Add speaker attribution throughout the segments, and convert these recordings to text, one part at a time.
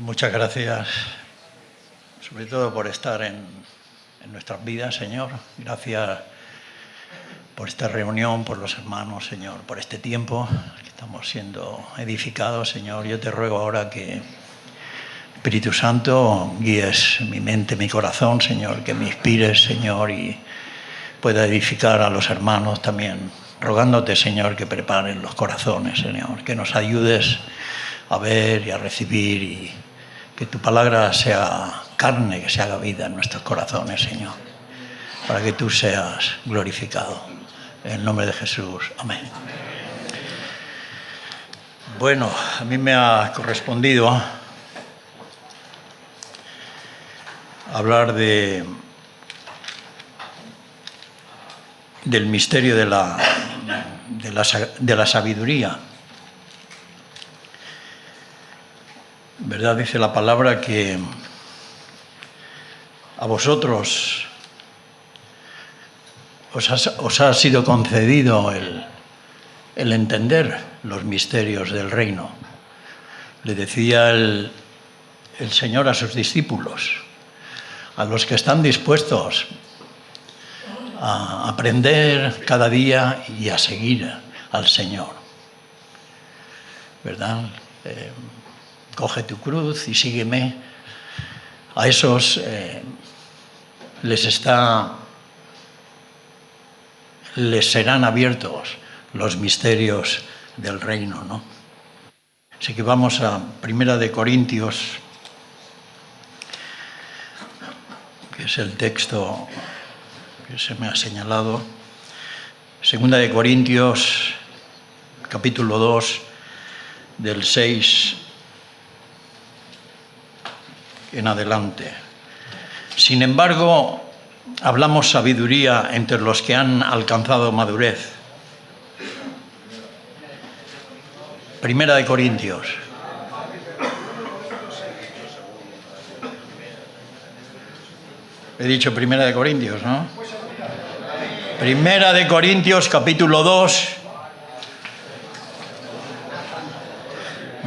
Speaker 1: Muchas gracias, sobre todo por estar en nuestras vidas, Señor. Gracias por esta reunión, por los hermanos, Señor, por este tiempo que estamos siendo edificados, Señor. Yo te ruego ahora que, Espíritu Santo, guíes mi mente, mi corazón, Señor, que me inspires, Señor, y pueda edificar a los hermanos también, rogándote, Señor, que preparen los corazones, Señor, que nos ayudes a ver y a recibir y que tu palabra sea carne, que se haga vida en nuestros corazones, Señor, para que tú seas glorificado. En el nombre de Jesús. Amén. Bueno, a mí me ha correspondido hablar del misterio de la sabiduría. ¿Verdad? Dice la palabra que a vosotros os ha sido concedido el entender los misterios del reino. Le decía el Señor a sus discípulos, a los que están dispuestos a aprender cada día y a seguir al Señor. ¿Verdad? Coge tu cruz y sígueme. A esos les serán abiertos los misterios del reino, ¿no? Así que vamos a 1 de Corintios, que es el texto que se me ha señalado. 2 de Corintios, capítulo 2, del 6 en adelante. Sin embargo, hablamos sabiduría entre los que han alcanzado madurez. 1 de Corintios. He dicho 1 de Corintios, ¿no? 1 de Corintios, capítulo 2,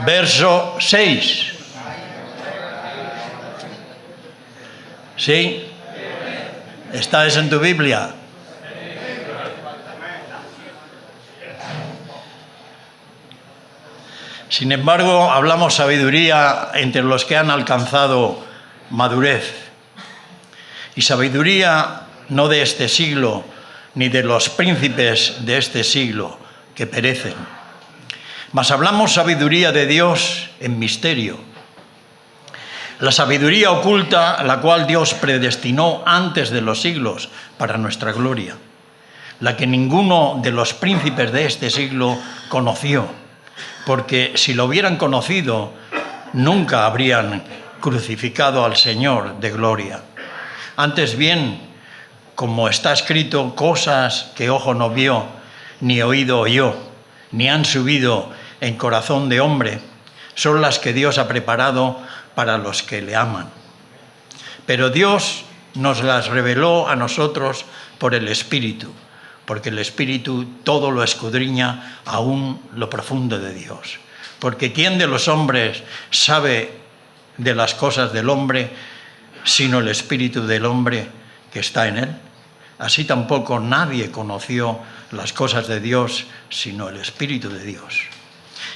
Speaker 1: verso 6. ¿Sí? ¿Está eso en tu Biblia? Sin embargo, hablamos sabiduría entre los que han alcanzado madurez. Y sabiduría no de este siglo, ni de los príncipes de este siglo, que perecen. Mas hablamos sabiduría de Dios en misterio. La sabiduría oculta, la cual Dios predestinó antes de los siglos para nuestra gloria, la que ninguno de los príncipes de este siglo conoció, porque si lo hubieran conocido, nunca habrían crucificado al Señor de gloria. Antes bien, como está escrito, cosas que ojo no vio, ni oído oyó, ni han subido en corazón de hombre, son las que Dios ha preparado para los que le aman. Pero Dios nos las reveló a nosotros por el Espíritu, porque el Espíritu todo lo escudriña, aún lo profundo de Dios. Porque ¿quién de los hombres sabe de las cosas del hombre, sino el Espíritu del hombre que está en él? Así tampoco nadie conoció las cosas de Dios, sino el Espíritu de Dios.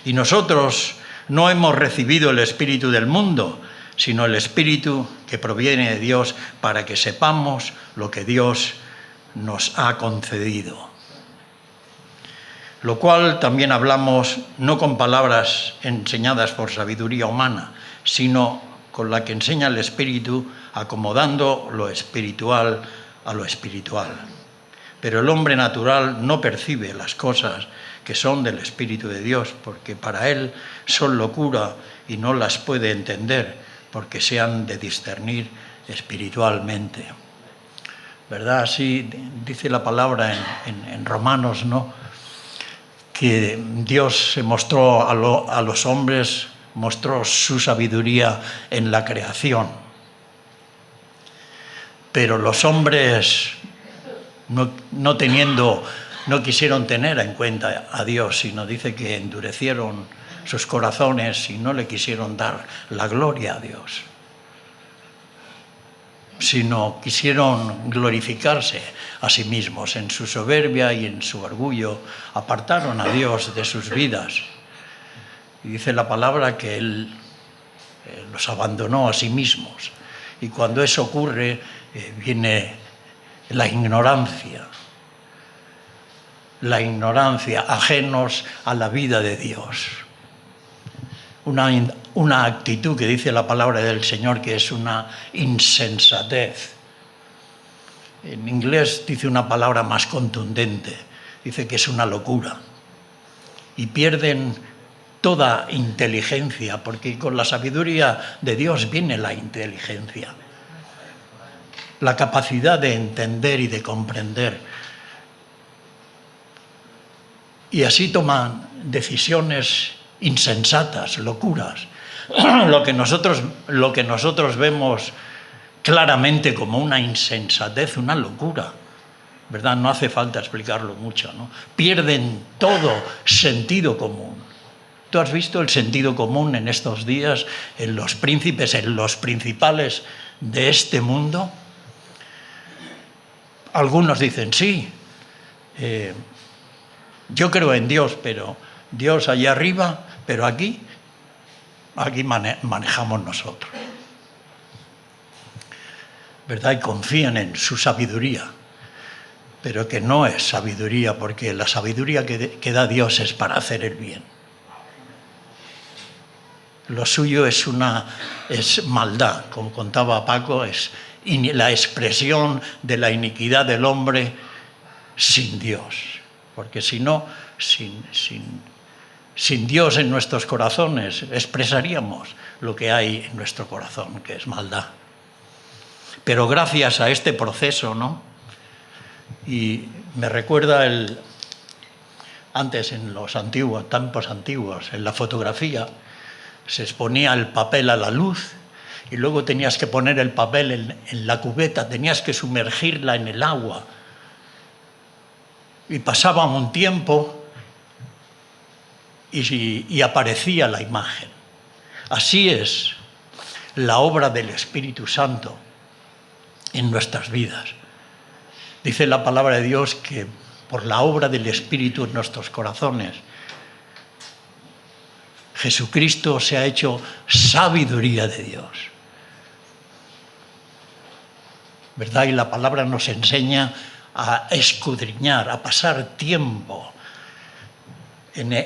Speaker 1: Y nosotros no hemos recibido el espíritu del mundo, sino el Espíritu que proviene de Dios, para que sepamos lo que Dios nos ha concedido. Lo cual también hablamos no con palabras enseñadas por sabiduría humana, sino con la que enseña el Espíritu, acomodando lo espiritual a lo espiritual. Pero el hombre natural no percibe las cosas que son del Espíritu de Dios, porque para él son locura y no las puede entender, porque se han de discernir espiritualmente. ¿Verdad? Así dice la palabra en Romanos, ¿no? Que Dios se mostró a los hombres, mostró su sabiduría en la creación. Pero los hombres, no quisieron tener en cuenta a Dios, sino dice que endurecieron sus corazones y no le quisieron dar la gloria a Dios, sino quisieron glorificarse a sí mismos. En su soberbia y en su orgullo apartaron a Dios de sus vidas. Y dice la palabra que Él los abandonó a sí mismos. Y cuando eso ocurre, viene la ignorancia, ajenos a la vida de Dios. Una actitud que dice la palabra del Señor que es una insensatez. En inglés dice una palabra más contundente, dice que es una locura. Y pierden toda inteligencia, porque con la sabiduría de Dios viene la inteligencia, la capacidad de entender y de comprender. Y así toman decisiones insensatas, locuras, lo que nosotros vemos claramente como una insensatez, una locura, ¿verdad? No hace falta explicarlo mucho, ¿no? Pierden todo sentido común. ¿Tú has visto el sentido común en estos días en los príncipes, en los principales de este mundo? Algunos dicen, sí, yo creo en Dios, pero Dios allá arriba, pero aquí manejamos nosotros, ¿verdad? Y confían en su sabiduría, pero que no es sabiduría, porque la sabiduría que da Dios es para hacer el bien. Lo suyo es maldad, como contaba Paco, es la expresión de la iniquidad del hombre sin Dios. Porque si no, sin Dios en nuestros corazones, expresaríamos lo que hay en nuestro corazón, que es maldad. Pero gracias a este proceso, ¿no? Y me recuerda antes en los tiempos antiguos, en la fotografía, se exponía el papel a la luz y luego tenías que poner el papel en la cubeta, tenías que sumergirla en el agua. Y pasaba un tiempo y aparecía la imagen. Así es la obra del Espíritu Santo en nuestras vidas. Dice la palabra de Dios que por la obra del Espíritu en nuestros corazones, Jesucristo se ha hecho sabiduría de Dios, ¿verdad? Y la palabra nos enseña a escudriñar, a pasar tiempo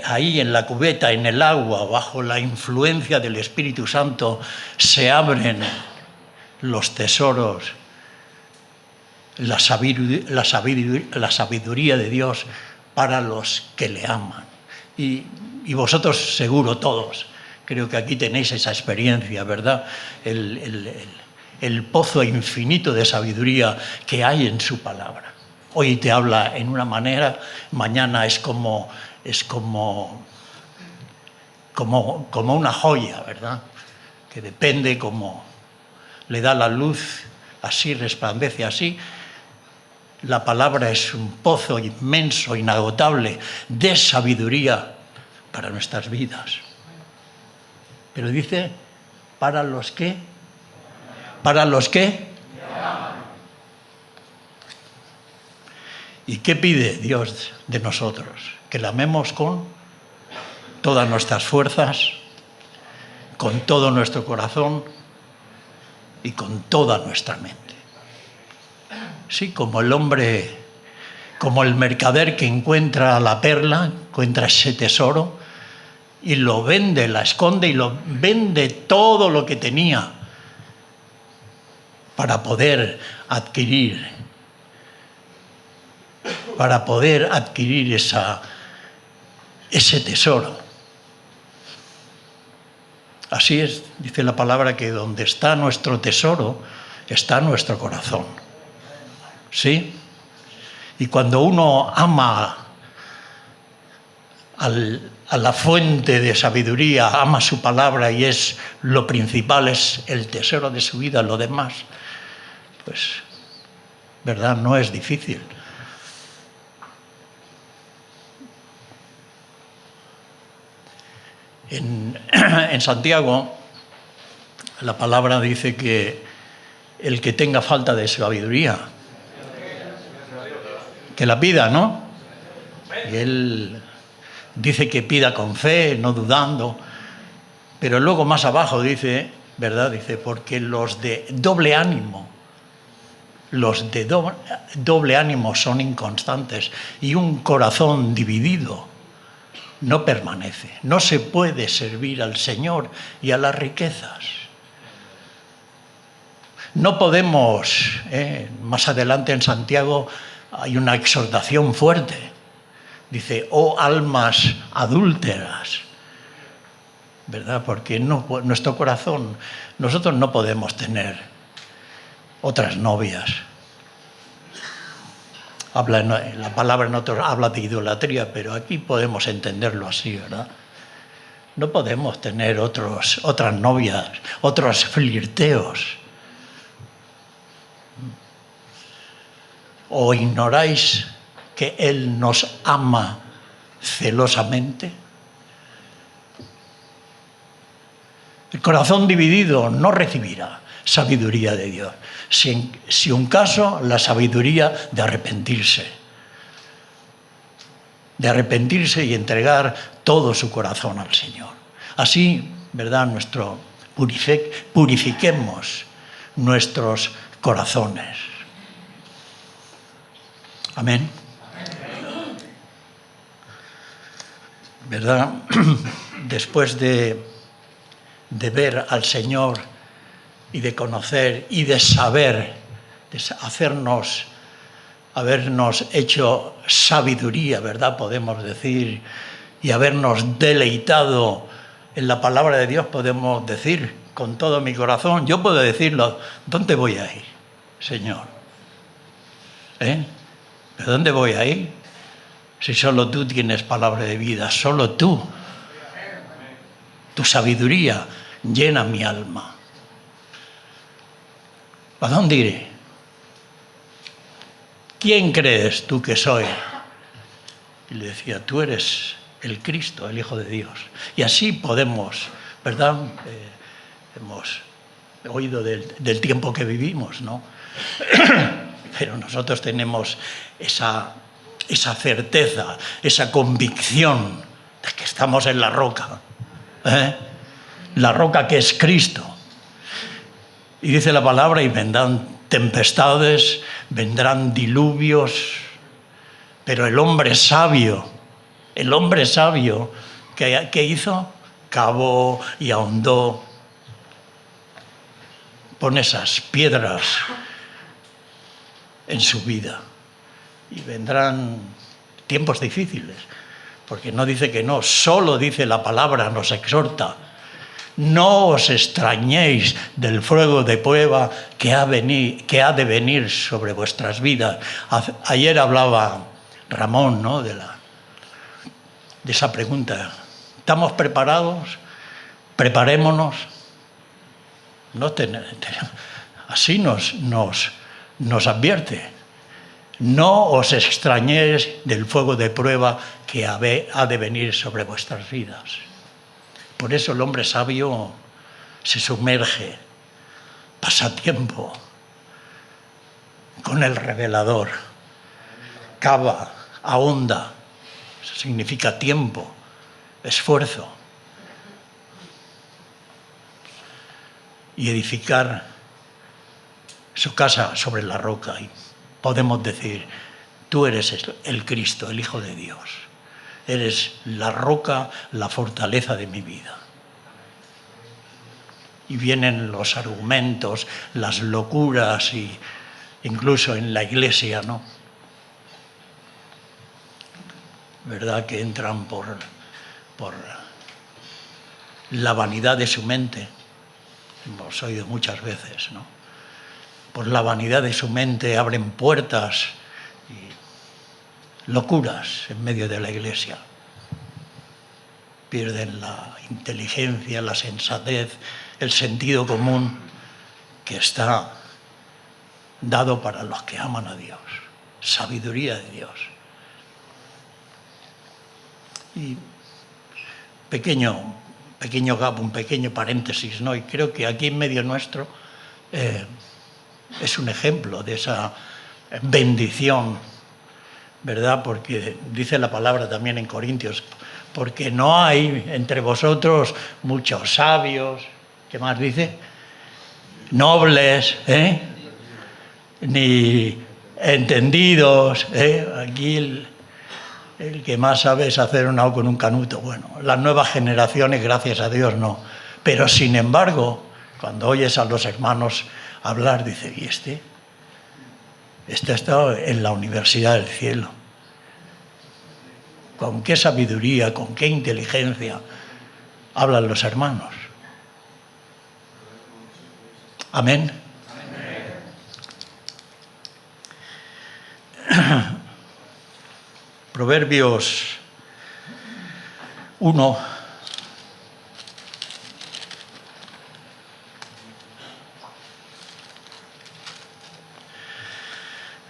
Speaker 1: ahí en la cubeta, en el agua, bajo la influencia del Espíritu Santo, se abren los tesoros, la sabiduría de Dios para los que le aman. Y vosotros seguro todos, creo que aquí tenéis esa experiencia, ¿verdad? El pozo infinito de sabiduría que hay en su palabra. Hoy te habla en una manera, mañana es como una joya, ¿verdad? Que depende cómo le da la luz, así resplandece así. La palabra es un pozo inmenso, inagotable, de sabiduría para nuestras vidas. Pero dice, ¿para los qué? ¿Para los qué? ¿Y qué pide Dios de nosotros? Que la amemos con todas nuestras fuerzas, con todo nuestro corazón y con toda nuestra mente. Sí, como el hombre, como el mercader que encuentra la perla, encuentra ese tesoro y lo vende, la esconde y lo vende todo lo que tenía para poder adquirir ese tesoro. Así es, dice la palabra, que donde está nuestro tesoro está nuestro corazón. ¿Sí? Y cuando uno ama a la fuente de sabiduría, ama su palabra y es lo principal, es el tesoro de su vida, lo demás, pues, ¿verdad? No es difícil. En Santiago, la palabra dice que el que tenga falta de sabiduría, que la pida, ¿no? Y él dice que pida con fe, no dudando. Pero luego más abajo dice, ¿verdad? Dice, porque los de doble ánimo son inconstantes y un corazón dividido no permanece. No se puede servir al Señor y a las riquezas. No podemos, más adelante en Santiago hay una exhortación fuerte. Dice, oh almas adúlteras, ¿verdad? Porque nuestro corazón, nosotros no podemos tener otras novias. La palabra en otros habla de idolatría, pero aquí podemos entenderlo así, ¿verdad? No podemos tener otras novias, otros flirteos. ¿O ignoráis que Él nos ama celosamente? El corazón dividido no recibirá sabiduría de Dios. Si un caso, la sabiduría de arrepentirse y entregar todo su corazón al Señor. Así, ¿verdad? Purifiquemos nuestros corazones. Amén. ¿Verdad? Después de ver al Señor y de conocer y de saber, de habernos hecho sabiduría, ¿verdad? Podemos decir, y habernos deleitado en la palabra de Dios, podemos decir con todo mi corazón, yo puedo decirlo, ¿dónde voy a ir, Señor? ¿De dónde voy a ir? Si solo tú tienes palabra de vida, solo tú. Tu sabiduría llena mi alma. ¿A dónde iré? ¿Quién crees tú que soy? Y le decía, tú eres el Cristo, el Hijo de Dios. Y así podemos, ¿verdad? Hemos oído del tiempo que vivimos, ¿no? Pero nosotros tenemos esa certeza, esa convicción de que estamos en la roca. La roca que es Cristo. Y dice la palabra, y vendrán tempestades, vendrán diluvios, pero el hombre sabio, ¿qué hizo? Cavó y ahondó, pone esas piedras en su vida. Y vendrán tiempos difíciles, porque no dice que no, solo dice la palabra, nos exhorta. No os extrañéis del fuego de prueba que ha de venir sobre vuestras vidas. Ayer hablaba Ramón, ¿no? de esa pregunta. ¿Estamos preparados? Preparémonos. Así nos advierte. No os extrañéis del fuego de prueba que ha de venir sobre vuestras vidas. Por eso el hombre sabio se sumerge, pasa tiempo con el revelador, cava, ahonda. Eso significa tiempo, esfuerzo. Y edificar su casa sobre la roca. Y podemos decir, tú eres el Cristo, el Hijo de Dios. Eres la roca, la fortaleza de mi vida. Y vienen los argumentos, las locuras, y incluso en la iglesia, ¿no? ¿Verdad? Que entran por la vanidad de su mente. Hemos oído muchas veces, ¿no? Por la vanidad de su mente abren puertas y locuras en medio de la iglesia. Pierden la inteligencia, la sensatez, el sentido común que está dado para los que aman a Dios. Sabiduría de Dios. Y pequeño pequeño gap, un pequeño paréntesis, ¿no? Y creo que aquí en medio nuestro es un ejemplo de esa bendición, ¿verdad? Porque dice la palabra también en Corintios, porque no hay entre vosotros muchos sabios, ¿qué más dice? Nobles, ni entendidos, Aquí el que más sabe es hacer un nao con un canuto. Bueno, las nuevas generaciones, gracias a Dios, no. Pero, sin embargo, cuando oyes a los hermanos hablar, dice, ¿y este? Este ha estado en la universidad del cielo. ¿Con qué sabiduría, con qué inteligencia hablan los hermanos? Amén. Proverbios 1.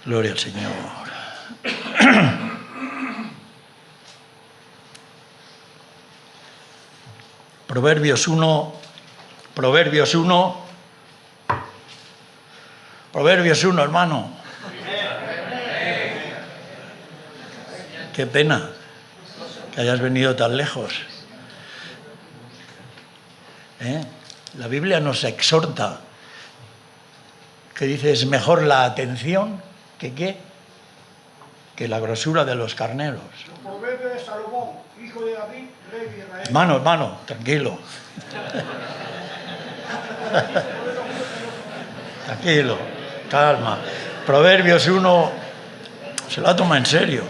Speaker 1: Gloria al Señor. Proverbios 1. Proverbios 1. Proverbios 1, hermano. Qué pena que hayas venido tan lejos. La Biblia nos exhorta, que dice, es mejor la atención que ¿qué? Que la grosura de los carneros.
Speaker 2: El proverbio de Salomón, hijo de David, rey de Israel.
Speaker 1: Hermano, tranquilo. Tranquilo, calma. Proverbios 1, se la toma en serio.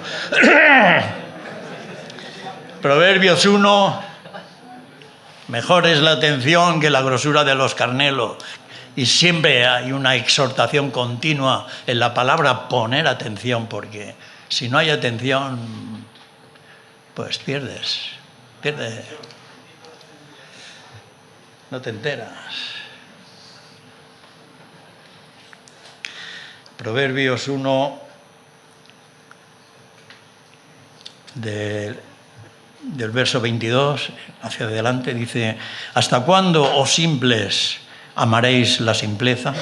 Speaker 1: Proverbios 1, mejor es la atención que la grosura de los carneros. Y siempre hay una exhortación continua en la palabra poner atención, porque si no hay atención, pues pierdes. No te enteras. Proverbios 1, del verso 22 hacia adelante, dice, ¿hasta cuándo, oh simples, amaréis la simpleza?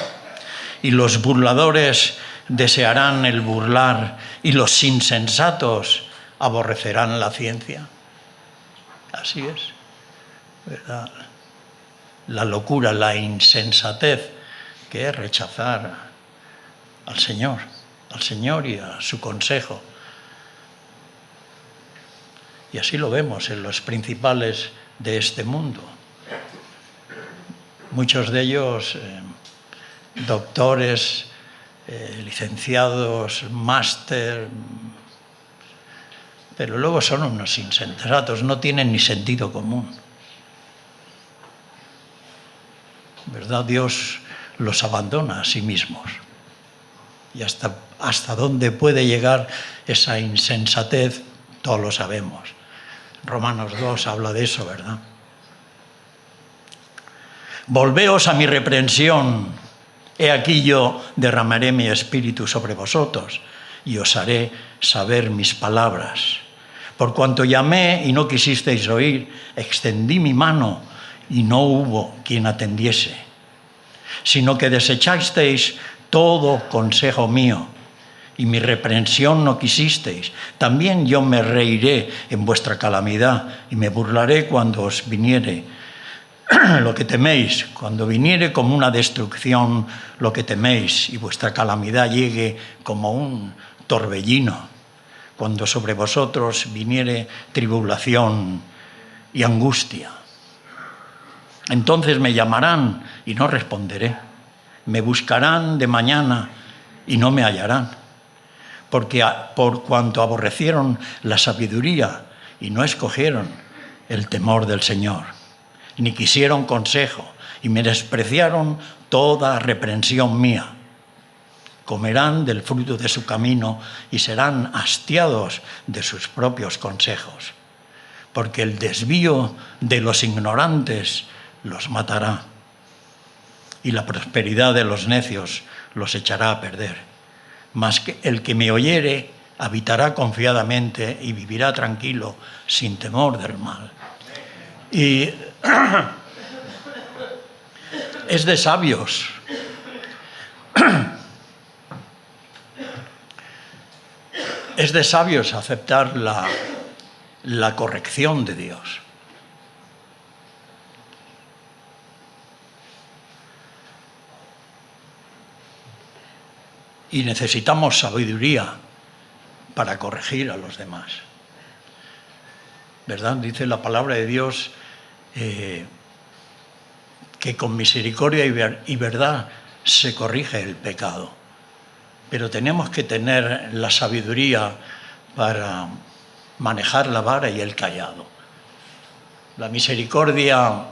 Speaker 1: Y los burladores desearán el burlar, y los insensatos aborrecerán la ciencia. Así es, ¿verdad? La locura, la insensatez, que es rechazar al Señor y a su consejo. Y así lo vemos en los principales de este mundo. Muchos de ellos doctores, licenciados, máster, pero luego son unos insensatos, no tienen ni sentido común. ¿Verdad? Dios los abandona a sí mismos. Y hasta dónde puede llegar esa insensatez, todos lo sabemos. Romanos 2 habla de eso, ¿verdad? Volveos a mi reprensión. He aquí yo derramaré mi espíritu sobre vosotros y os haré saber mis palabras. Por cuanto llamé y no quisisteis oír, extendí mi mano y no hubo quien atendiese, sino que desechasteis todo consejo mío, y mi reprensión no quisisteis. También yo me reiré en vuestra calamidad, y me burlaré cuando os viniere lo que teméis, cuando viniere como una destrucción lo que teméis, y vuestra calamidad llegue como un torbellino, cuando sobre vosotros viniere tribulación y angustia. Entonces me llamarán y no responderé. Me buscarán de mañana y no me hallarán. Porque por cuanto aborrecieron la sabiduría y no escogieron el temor del Señor, ni quisieron consejo y menospreciaron toda reprensión mía, comerán del fruto de su camino y serán hastiados de sus propios consejos. Porque el desvío de los ignorantes los matará, y la prosperidad de los necios los echará a perder. Mas el que me oyere habitará confiadamente y vivirá tranquilo, sin temor del mal. Y es de sabios. Es de sabios aceptar la corrección de Dios. Y necesitamos sabiduría para corregir a los demás. ¿Verdad? Dice la palabra de Dios que con misericordia y verdad se corrige el pecado. Pero tenemos que tener la sabiduría para manejar la vara y el cayado. La misericordia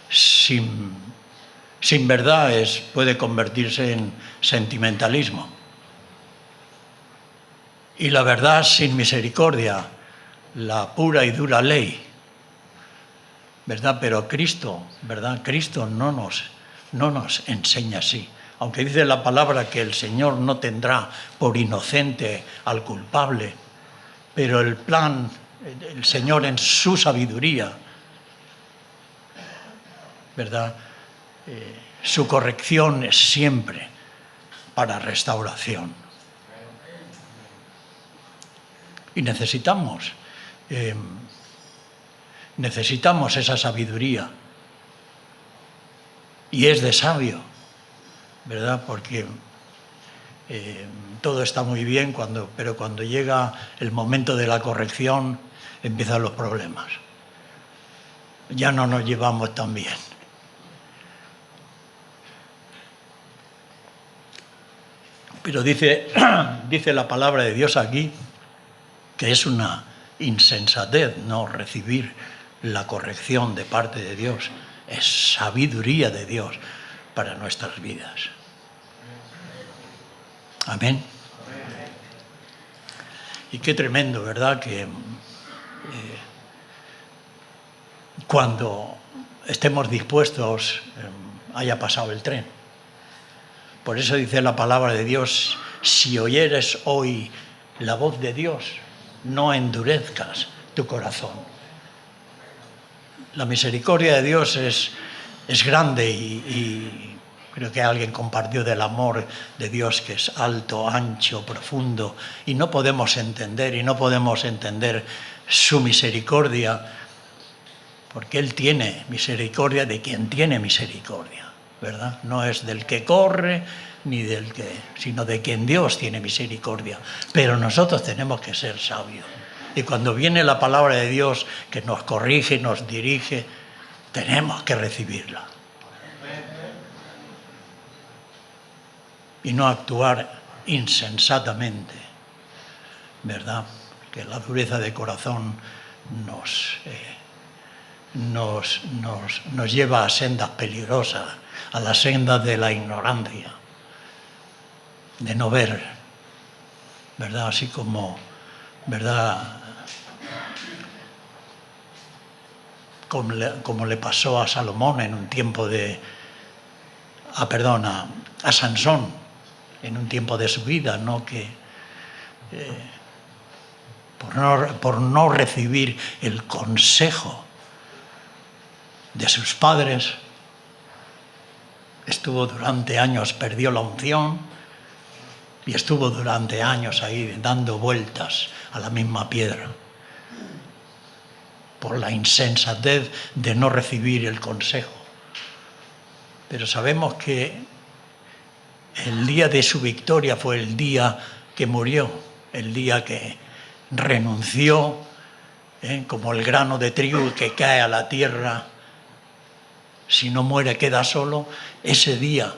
Speaker 1: sin verdad puede convertirse en sentimentalismo. Y la verdad sin misericordia, la pura y dura ley, ¿verdad? Pero Cristo, ¿verdad? Cristo no nos enseña así. Aunque dice la palabra que el Señor no tendrá por inocente al culpable, pero el plan, el Señor en su sabiduría, ¿verdad? Su corrección es siempre para restauración. Y necesitamos esa sabiduría. Y es de sabio, ¿verdad? Porque todo está muy bien, pero cuando llega el momento de la corrección empiezan los problemas. Ya no nos llevamos tan bien. Pero dice la palabra de Dios aquí que es una insensatez no recibir la corrección de parte de Dios. Es sabiduría de Dios para nuestras vidas. Amén. Y qué tremendo, ¿verdad? Que cuando estemos dispuestos haya pasado el tren. Por eso dice la palabra de Dios, si oyeres hoy la voz de Dios, no endurezcas tu corazón. La misericordia de Dios es grande y creo que alguien compartió del amor de Dios que es alto, ancho, profundo y no podemos entender su misericordia porque Él tiene misericordia de quien tiene misericordia, ¿verdad? No es del que corre sino de quien Dios tiene misericordia. Pero nosotros tenemos que ser sabios. Y cuando viene la palabra de Dios que nos corrige, nos dirige, tenemos que recibirla. Y no actuar insensatamente, ¿verdad? Que la dureza de corazón nos lleva a sendas peligrosas, a las sendas de la ignorancia, de no ver, ¿verdad? Así como, ¿verdad? Como le pasó a Salomón en un tiempo a Sansón en un tiempo de su vida, ¿no? Que por no recibir el consejo de sus padres, estuvo durante años, perdió la unción y estuvo durante años ahí dando vueltas a la misma piedra por la insensatez de no recibir el consejo. Pero sabemos que el día de su victoria fue el día que murió, el día que renunció, como el grano de trigo que cae a la tierra, si no muere queda solo. Ese día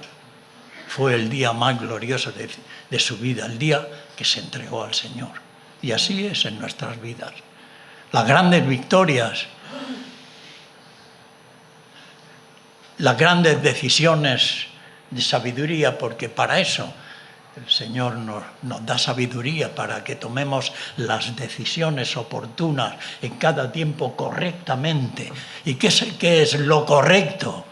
Speaker 1: fue el día más glorioso de su vida, el día que se entregó al Señor. Y así es en nuestras vidas. Las grandes victorias, las grandes decisiones de sabiduría, porque para eso el Señor nos da sabiduría, para que tomemos las decisiones oportunas en cada tiempo correctamente. ¿Y qué es lo correcto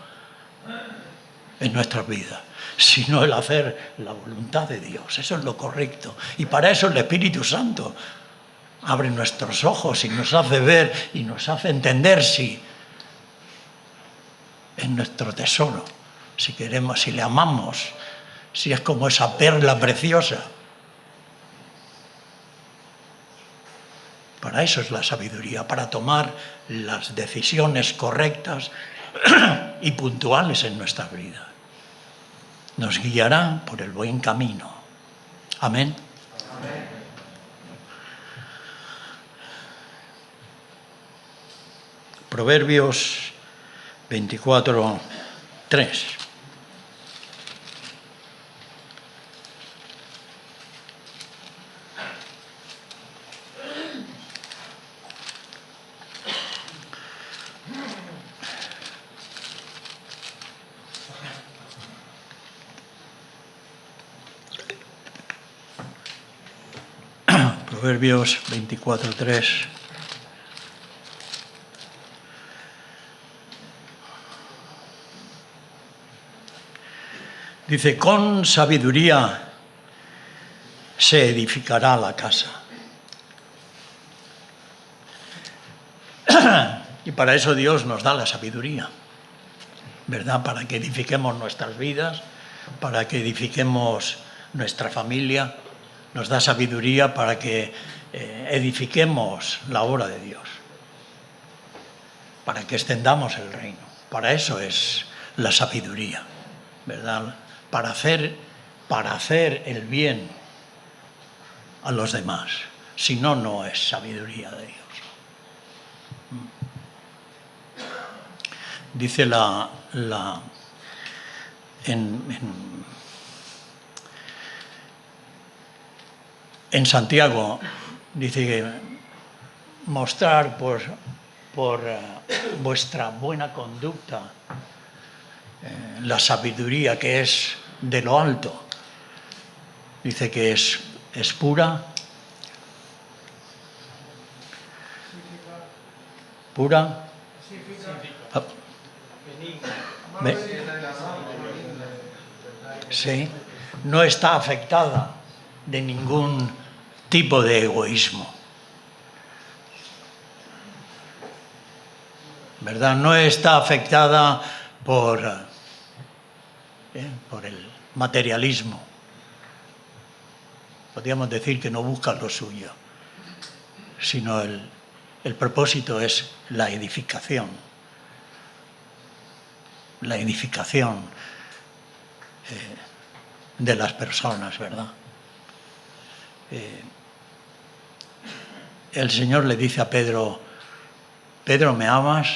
Speaker 1: en nuestras vidas? Sino el hacer la voluntad de Dios. Eso es lo correcto. Y para eso el Espíritu Santo abre nuestros ojos y nos hace ver y nos hace entender si es nuestro tesoro, si queremos, si le amamos, si es como esa perla preciosa. Para eso es la sabiduría, para tomar las decisiones correctas y puntuales en nuestra vida. Nos guiará por el buen camino. Amén. Amén. Proverbios 24:3. Proverbios 24:3. Dice, con sabiduría se edificará la casa. Y para eso Dios nos da la sabiduría, ¿verdad? Para que edifiquemos nuestras vidas, para que edifiquemos nuestra familia. Nos da sabiduría para que edifiquemos la obra de Dios, para que extendamos el reino. Para eso es la sabiduría, ¿verdad? Para hacer el bien a los demás. Si no, no es sabiduría de Dios. Dice en Santiago, dice que mostrar por vuestra buena conducta la sabiduría que es de lo alto. Dice que es pura, sí, no está afectada de ningún tipo de egoísmo, ¿verdad? No está afectada por el materialismo. Podríamos decir que no busca lo suyo, sino el propósito es la edificación. La edificación de las personas, ¿verdad? El Señor le dice a Pedro, Pedro, ¿me amas?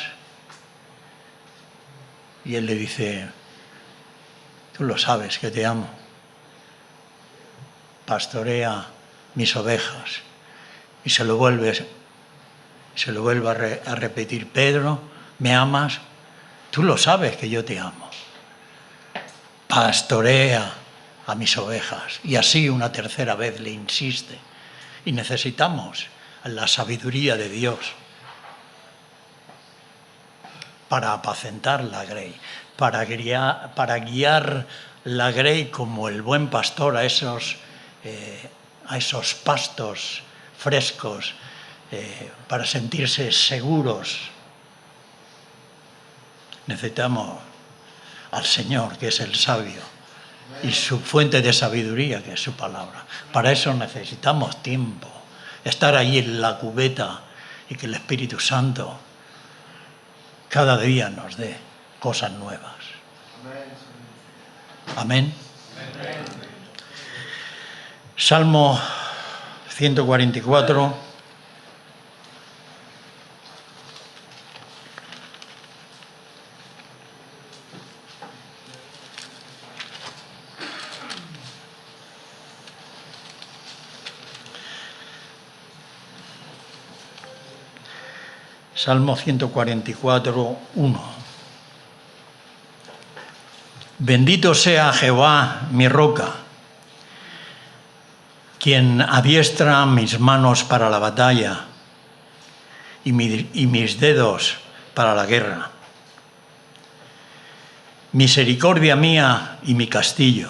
Speaker 1: Y él le dice, tú lo sabes que te amo. Pastorea mis ovejas. Y se lo vuelve a repetir, Pedro, ¿me amas? Tú lo sabes que yo te amo. Pastorea a mis ovejas. Y así una tercera vez le insiste. Y necesitamos la sabiduría de Dios para apacentar la grey, para guiar la grey como el buen pastor a esos pastos frescos, para sentirse seguros. Necesitamos al Señor, que es el sabio, y su fuente de sabiduría, que es su palabra. Para eso necesitamos tiempo, estar ahí en la cubeta y que el Espíritu Santo cada día nos dé cosas nuevas. Amén. Salmo 144. Salmo 144, 1. Bendito sea Jehová, mi roca, quien adiestra mis manos para la batalla y mis dedos para la guerra. Misericordia mía y mi castillo,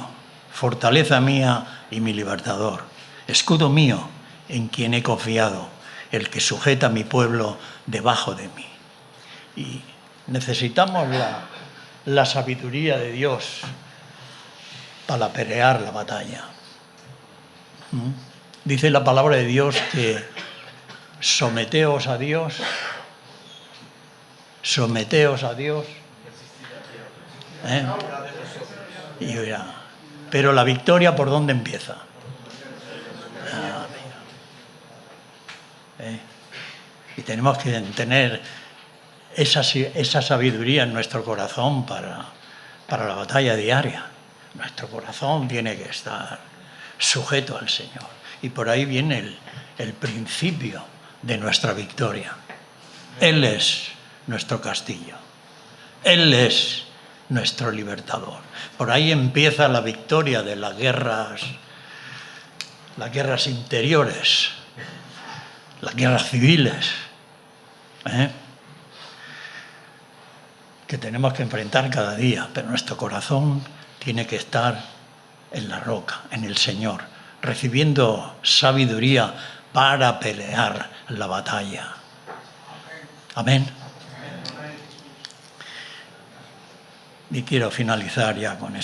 Speaker 1: fortaleza mía y mi libertador, escudo mío en quien he confiado, el que sujeta a mi pueblo debajo de mí. Y necesitamos la sabiduría de Dios para pelear la batalla. Dice la palabra de Dios que someteos a Dios, y oirá. Pero la victoria, ¿por dónde empieza? Y tenemos que tener esa sabiduría en nuestro corazón para la batalla diaria. Nuestro corazón tiene que estar sujeto al Señor. Y por ahí viene el principio de nuestra victoria. Él es nuestro castillo. Él es nuestro libertador. Por ahí empieza la victoria de las guerras interiores, las guerras civiles, que tenemos que enfrentar cada día, pero nuestro corazón tiene que estar en la roca, en el Señor, recibiendo sabiduría para pelear la batalla. Amén. Y quiero finalizar ya con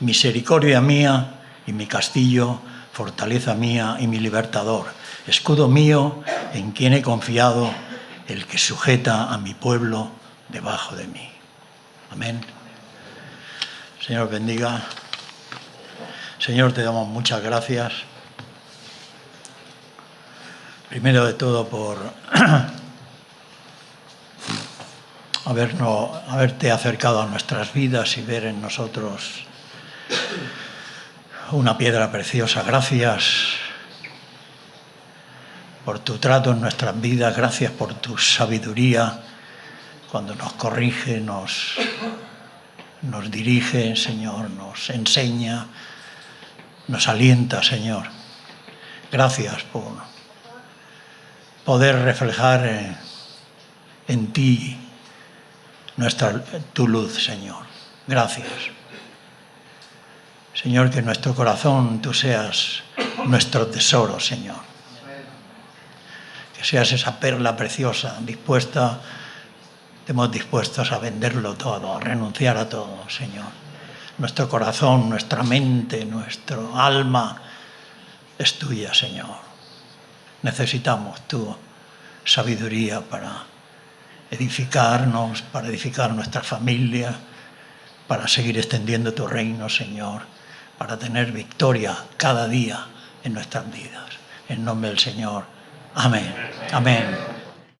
Speaker 1: misericordia mía y mi castillo, fortaleza mía y mi libertador, escudo mío en quien he confiado, el que sujeta a mi pueblo debajo de mí. Amén. Señor bendiga. Señor, te damos muchas gracias. Primero de todo por haberte acercado a nuestras vidas y ver en nosotros una piedra preciosa. Gracias por tu trato en nuestras vidas, gracias por tu sabiduría cuando nos corrige, nos dirige, Señor, nos enseña, nos alienta, Señor. Gracias por poder reflejar en ti tu luz, Señor. Gracias. Señor, que en nuestro corazón tú seas nuestro tesoro, Señor. Que seas esa perla preciosa, estemos dispuestos a venderlo todo, a renunciar a todo, Señor. Nuestro corazón, nuestra mente, nuestro alma es tuya, Señor. Necesitamos tu sabiduría para edificarnos, para edificar nuestra familia, para seguir extendiendo tu reino, Señor, para tener victoria cada día en nuestras vidas. En nombre del Señor. Amén. Amén.